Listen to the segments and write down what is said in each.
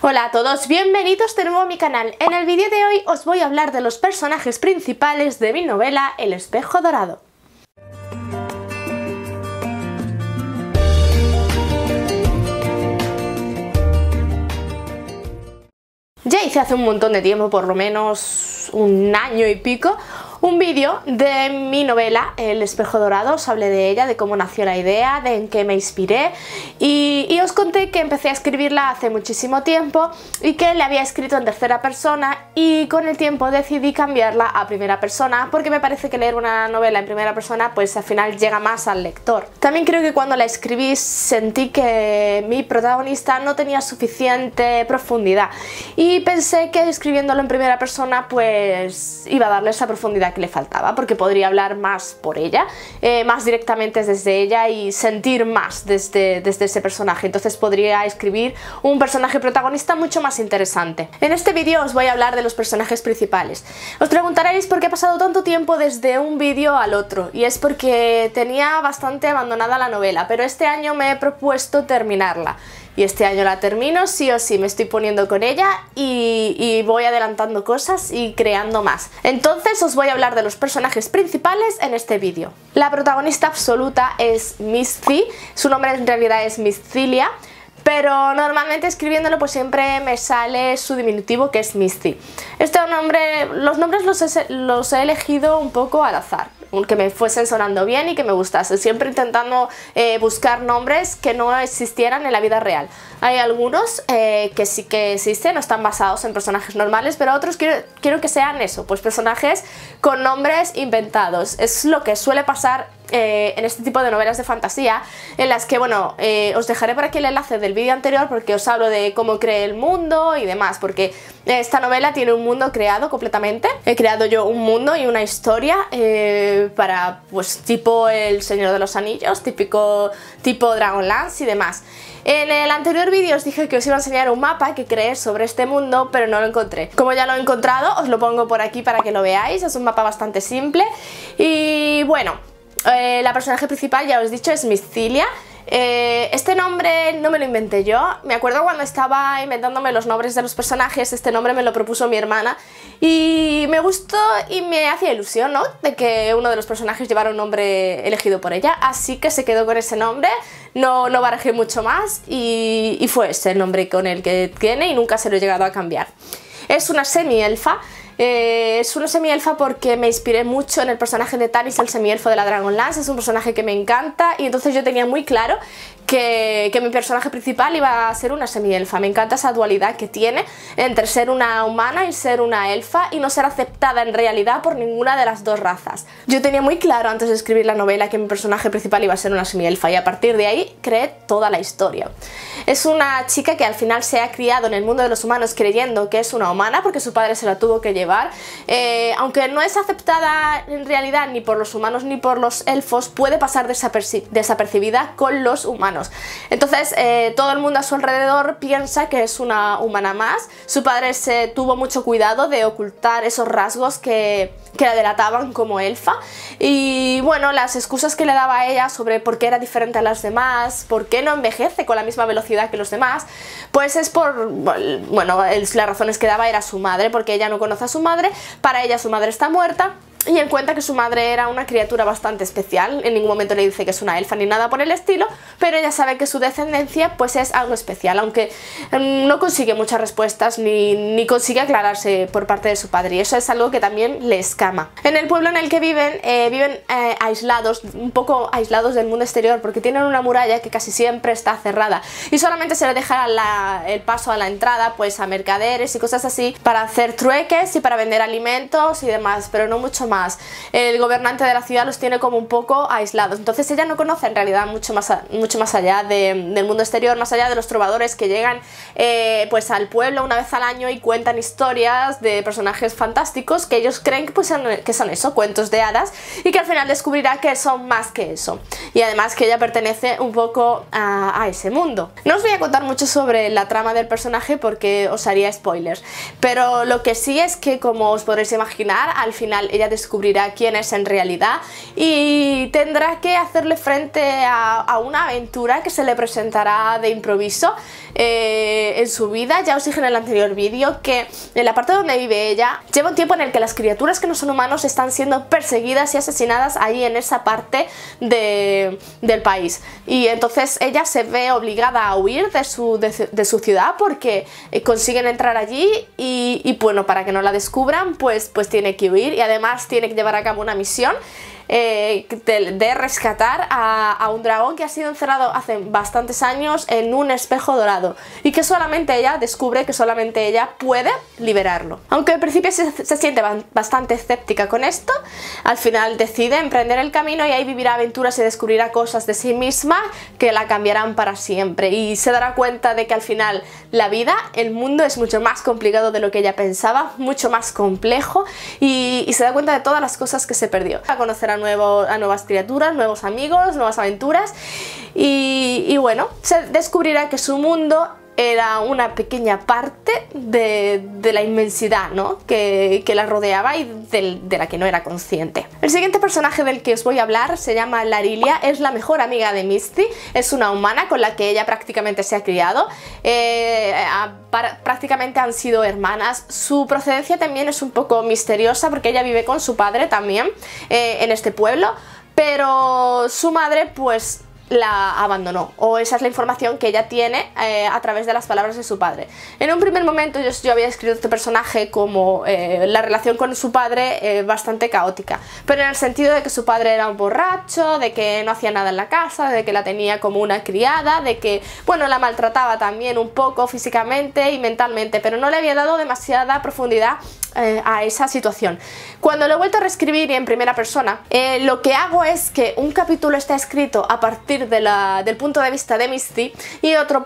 Hola a todos, bienvenidos de nuevo a mi canal. En el vídeo de hoy os voy a hablar de los personajes principales de mi novela El espejo dorado. Ya hice hace un montón de tiempo, por lo menos un año y pico, un vídeo de mi novela El espejo dorado. Os hablé de ella, de cómo nació la idea, de en qué me inspiré y os conté que empecé a escribirla hace muchísimo tiempo y que la había escrito en tercera persona, y con el tiempo decidí cambiarla a primera persona porque me parece que leer una novela en primera persona pues al final llega más al lector. También creo que cuando la escribí sentí que mi protagonista no tenía suficiente profundidad y pensé que escribiéndolo en primera persona pues iba a darle esa profundidad que le faltaba, porque podría hablar más por ella, más directamente desde ella y sentir más desde ese personaje. Entonces podría escribir un personaje protagonista mucho más interesante. En este vídeo os voy a hablar de los personajes principales. Os preguntaréis por qué he pasado tanto tiempo desde un vídeo al otro, y es porque tenía bastante abandonada la novela, pero este año me he propuesto terminarla. Y este año la termino sí o sí, me estoy poniendo con ella y voy adelantando cosas y creando más. Entonces os voy a hablar de los personajes principales en este vídeo. La protagonista absoluta es Misty, su nombre en realidad es Miscilia, pero normalmente escribiéndolo pues siempre me sale su diminutivo, que es Misty. Este nombre, los nombres los he elegido un poco al azar, que me fuesen sonando bien y que me gustase, siempre intentando buscar nombres que no existieran en la vida real. Hay algunos que sí que existen, no están basados en personajes normales, pero otros quiero que sean eso, pues personajes con nombres inventados. Es lo que suele pasar en este tipo de novelas de fantasía, en las que, bueno, os dejaré por aquí el enlace del vídeo anterior porque os hablo de cómo creé el mundo y demás, porque esta novela tiene un mundo creado completamente. He creado yo un mundo y una historia para, pues, tipo El Señor de los Anillos, tipo Dragonlance y demás. En el anterior vídeo os dije que os iba a enseñar un mapa que creé sobre este mundo, pero no lo encontré. Como ya lo he encontrado, os lo pongo por aquí para que lo veáis. Es un mapa bastante simple y bueno, la personaje principal, ya os he dicho, es Miscilia. Este nombre no me lo inventé yo. Me acuerdo cuando estaba inventándome los nombres de los personajes, este nombre me lo propuso mi hermana y me gustó y me hacía ilusión, ¿no?, de que uno de los personajes llevara un nombre elegido por ella, así que se quedó con ese nombre. No barajé mucho más y fue ese el nombre con el que tiene y nunca se lo he llegado a cambiar. Es una semi-elfa. Es una semi-elfa porque me inspiré mucho en el personaje de Tanis, el semi-elfo de la Dragonlance. Es un personaje que me encanta y entonces yo tenía muy claro que mi personaje principal iba a ser una semi-elfa. Me encanta esa dualidad que tiene entre ser una humana y ser una elfa y no ser aceptada en realidad por ninguna de las dos razas. Yo tenía muy claro antes de escribir la novela que mi personaje principal iba a ser una semi-elfa y a partir de ahí creé toda la historia. Es una chica que al final se ha criado en el mundo de los humanos creyendo que es una humana porque su padre se la tuvo que llevar. Aunque no es aceptada en realidad ni por los humanos ni por los elfos, puede pasar desapercibida con los humanos. Entonces todo el mundo a su alrededor piensa que es una humana más. Su padre se tuvo mucho cuidado de ocultar esos rasgos que la delataban como elfa, y bueno, las excusas que le daba a ella sobre por qué era diferente a las demás, por qué no envejece con la misma velocidad que los demás, pues es por, bueno, las razones que daba era su madre, porque ella no conoce a su madre. Para ella su madre está muerta y en cuenta que su madre era una criatura bastante especial. En ningún momento le dice que es una elfa ni nada por el estilo, pero ella sabe que su descendencia pues es algo especial, aunque no consigue muchas respuestas ni consigue aclararse por parte de su padre, y eso es algo que también le escama. En el pueblo en el que viven aislados, un poco aislados del mundo exterior, porque tienen una muralla que casi siempre está cerrada y solamente se le deja el paso a la entrada pues a mercaderes y cosas así para hacer trueques y para vender alimentos y demás, pero no mucho más. El gobernante de la ciudad los tiene como un poco aislados, entonces ella no conoce en realidad mucho más allá del mundo exterior, más allá de los trovadores que llegan pues al pueblo una vez al año y cuentan historias de personajes fantásticos que ellos creen que son eso, cuentos de hadas, y que al final descubrirá que son más que eso, y además que ella pertenece un poco a ese mundo. No os voy a contar mucho sobre la trama del personaje porque os haría spoilers, pero lo que sí es que, como os podréis imaginar, al final ella descubrirá quién es en realidad y tendrá que hacerle frente a una aventura que se le presentará de improviso en su vida. Ya os dije en el anterior vídeo que en la parte donde vive ella lleva un tiempo en el que las criaturas que no son humanos están siendo perseguidas y asesinadas ahí en esa parte del país, y entonces ella se ve obligada a huir de su ciudad porque consiguen entrar allí y bueno, para que no la descubran pues tiene que huir, y además tiene que llevar a cabo una misión de rescatar a un dragón que ha sido encerrado hace bastantes años en un espejo dorado y que solamente ella descubre que solamente ella puede liberarlo. Aunque al principio se siente bastante escéptica con esto, al final decide emprender el camino y ahí vivirá aventuras y descubrirá cosas de sí misma que la cambiarán para siempre, y se dará cuenta de que al final la vida, el mundo es mucho más complicado de lo que ella pensaba, mucho más complejo, y se da cuenta de todas las cosas que se perdió. A conocer a nuevas criaturas, nuevos amigos, nuevas aventuras, y bueno, se descubrirá que su mundo era una pequeña parte de la inmensidad, ¿no?, que la rodeaba y de la que no era consciente. El siguiente personaje del que os voy a hablar se llama Larilia, es la mejor amiga de Misty, es una humana con la que ella prácticamente se ha criado, prácticamente han sido hermanas. Su procedencia también es un poco misteriosa porque ella vive con su padre también en este pueblo, pero su madre pues la abandonó, o esa es la información que ella tiene a través de las palabras de su padre. En un primer momento yo había escrito este personaje como la relación con su padre bastante caótica, pero en el sentido de que su padre era un borracho, de que no hacía nada en la casa, de que la tenía como una criada, de que, bueno, la maltrataba también un poco físicamente y mentalmente, pero no le había dado demasiada profundidad a esa situación. Cuando lo he vuelto a reescribir y en primera persona, lo que hago es que un capítulo está escrito a partir del punto de vista de Misty y otro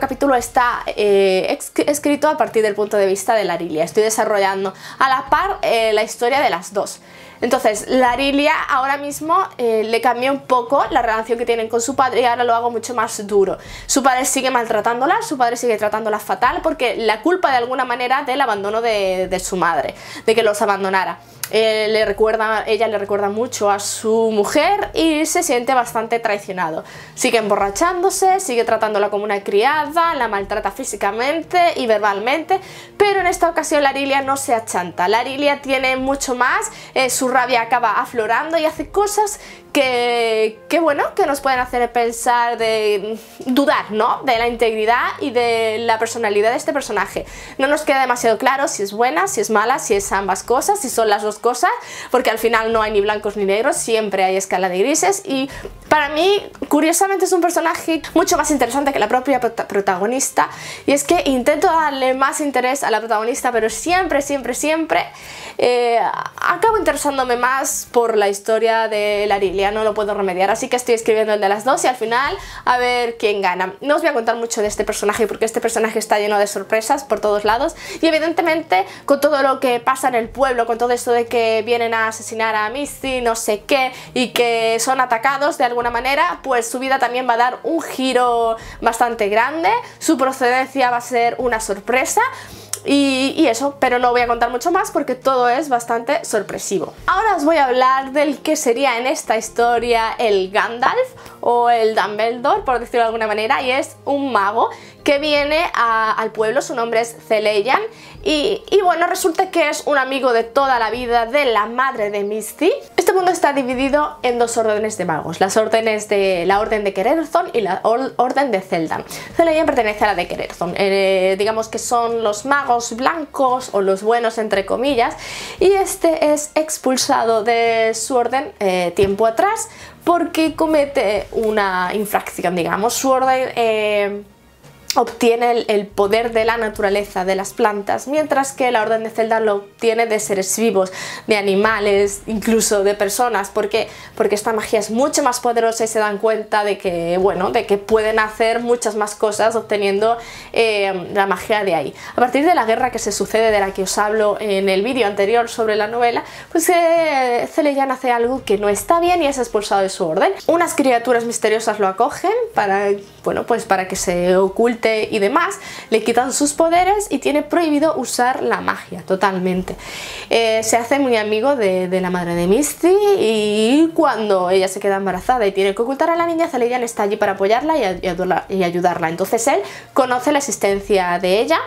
capítulo está escrito a partir del punto de vista de Larilia. Estoy desarrollando a la par la historia de las dos. Entonces, Larilia ahora mismo le cambié un poco la relación que tienen con su padre y ahora lo hago mucho más duro. Su padre sigue maltratándola, su padre sigue tratándola fatal porque la culpa de alguna manera del abandono de su madre, de que los abandonara. Ella le recuerda mucho a su mujer y se siente bastante traicionado. Sigue emborrachándose, sigue tratándola como una criada, la maltrata físicamente y verbalmente, pero en esta ocasión Larilia no se achanta. Larilia tiene mucho más, su rabia acaba aflorando y hace cosas que bueno, que nos pueden hacer pensar, dudar, ¿no?, de la integridad y de la personalidad de este personaje. No nos queda demasiado claro si es buena, si es mala, si es ambas cosas, si son las dos cosas, porque al final no hay ni blancos ni negros, siempre hay escala de grises, y para mí, curiosamente, es un personaje mucho más interesante que la propia protagonista, y es que intento darle más interés a la protagonista, pero siempre acabo interesándome más por la historia de Larilia, no lo puedo remediar, así que estoy escribiendo el de las dos y al final a ver quién gana. No os voy a contar mucho de este personaje porque este personaje está lleno de sorpresas por todos lados y evidentemente con todo lo que pasa en el pueblo, con todo esto de que vienen a asesinar a Misty, no sé qué, y que son atacados de alguna manera, pues su vida también va a dar un giro bastante grande, su procedencia va a ser una sorpresa. Y eso, pero no voy a contar mucho más porque todo es bastante sorpresivo. Ahora os voy a hablar del que sería en esta historia el Gandalf o el Dumbledore, por decirlo de alguna manera, y es un mago que viene al pueblo. Su nombre es Celeyan y bueno, resulta que es un amigo de toda la vida de la madre de Misty. Este mundo está dividido en dos órdenes de magos, las órdenes de la Orden de Quererthon y la Orden de Celeyan. Celeyan pertenece a la de Quererthon, digamos que son los magos blancos o los buenos entre comillas, y este es expulsado de su orden tiempo atrás porque comete una infracción, digamos. Su orden obtiene el poder de la naturaleza, de las plantas, mientras que la Orden de Zelda lo obtiene de seres vivos, de animales, incluso de personas, porque esta magia es mucho más poderosa y se dan cuenta de que, bueno, de que pueden hacer muchas más cosas obteniendo la magia de ahí. A partir de la guerra que se sucede, de la que os hablo en el vídeo anterior sobre la novela, pues Celeyan hace algo que no está bien y es expulsado de su orden. Unas criaturas misteriosas lo acogen para, bueno, pues para que se oculte mente y demás, le quitan sus poderes y tiene prohibido usar la magia totalmente. Se hace muy amigo de la madre de Misty y cuando ella se queda embarazada y tiene que ocultar a la niña, Celeidan está allí para apoyarla y ayudarla. Entonces él conoce la existencia de ella.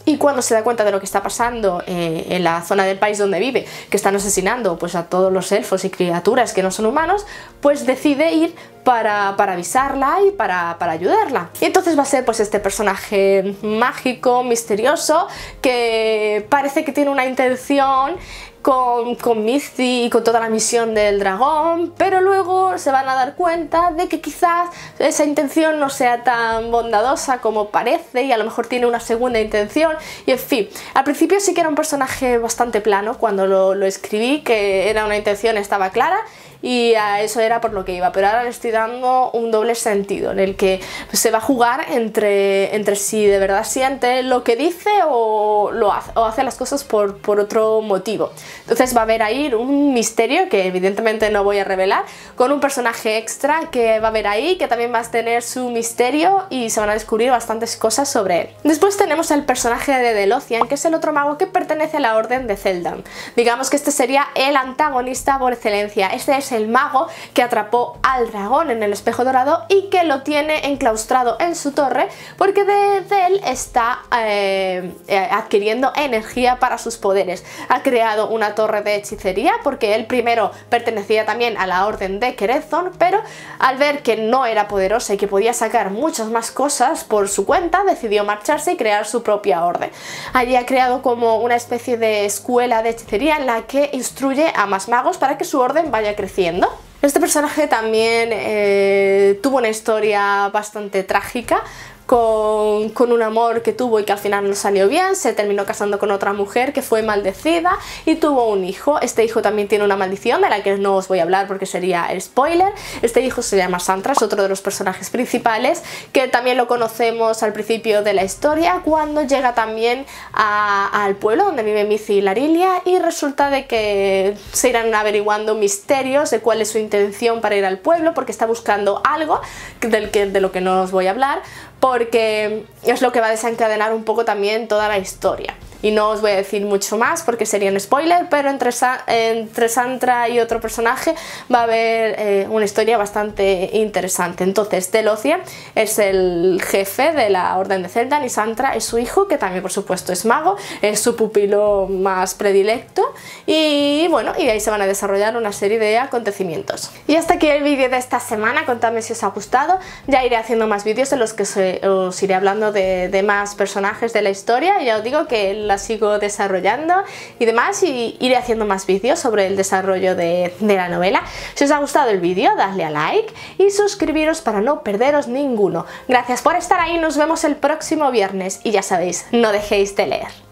Y cuando se da cuenta de lo que está pasando en la zona del país donde vive, que están asesinando pues a todos los elfos y criaturas que no son humanos, pues decide ir para avisarla y para ayudarla. Y entonces va a ser pues este personaje mágico, misterioso, que parece que tiene una intención con Misty y con toda la misión del dragón, pero luego se van a dar cuenta de que quizás esa intención no sea tan bondadosa como parece y a lo mejor tiene una segunda intención y en fin. Al principio sí que era un personaje bastante plano cuando lo escribí, que era una intención, estaba clara y a eso era por lo que iba, pero ahora le estoy dando un doble sentido en el que se va a jugar entre si de verdad siente lo que dice o hace las cosas por otro motivo. Entonces va a haber ahí un misterio que evidentemente no voy a revelar, con un personaje extra que va a haber ahí, que también va a tener su misterio y se van a descubrir bastantes cosas sobre él. Después tenemos al personaje de Delocian, que es el otro mago que pertenece a la Orden de Zeldan. Digamos que este sería el antagonista por excelencia. Este es el mago que atrapó al dragón en el espejo dorado y que lo tiene enclaustrado en su torre porque de él está adquiriendo energía para sus poderes. Ha creado una torre de hechicería porque él primero pertenecía también a la Orden de Querethon, pero al ver que no era poderosa y que podía sacar muchas más cosas por su cuenta, decidió marcharse y crear su propia orden. Allí ha creado como una especie de escuela de hechicería en la que instruye a más magos para que su orden vaya creciendo. Este personaje también tuvo una historia bastante trágica, con un amor que tuvo y que al final no salió bien. Se terminó casando con otra mujer que fue maldecida y tuvo un hijo. Este hijo también tiene una maldición de la que no os voy a hablar porque sería el spoiler. Este hijo se llama Santra, es otro de los personajes principales, que también lo conocemos al principio de la historia cuando llega también al pueblo donde vive Mithi y Larilia, y resulta de que se irán averiguando misterios de cuál es su intención para ir al pueblo, porque está buscando algo de lo que no os voy a hablar, porque es lo que va a desencadenar un poco también toda la historia. Y no os voy a decir mucho más porque sería un spoiler, pero entre Santra y otro personaje va a haber una historia bastante interesante. Entonces Delocian es el jefe de la Orden de Zeldan y Santra es su hijo, que también por supuesto es mago, es su pupilo más predilecto, y bueno, y ahí se van a desarrollar una serie de acontecimientos. Y hasta aquí el vídeo de esta semana. Contadme si os ha gustado. Ya iré haciendo más vídeos en los que os iré hablando de más personajes de la historia. Ya os digo que la sigo desarrollando y demás, y iré haciendo más vídeos sobre el desarrollo de la novela. Si os ha gustado el vídeo, dadle a like y suscribiros para no perderos ninguno. Gracias por estar ahí, nos vemos el próximo viernes y ya sabéis, no dejéis de leer.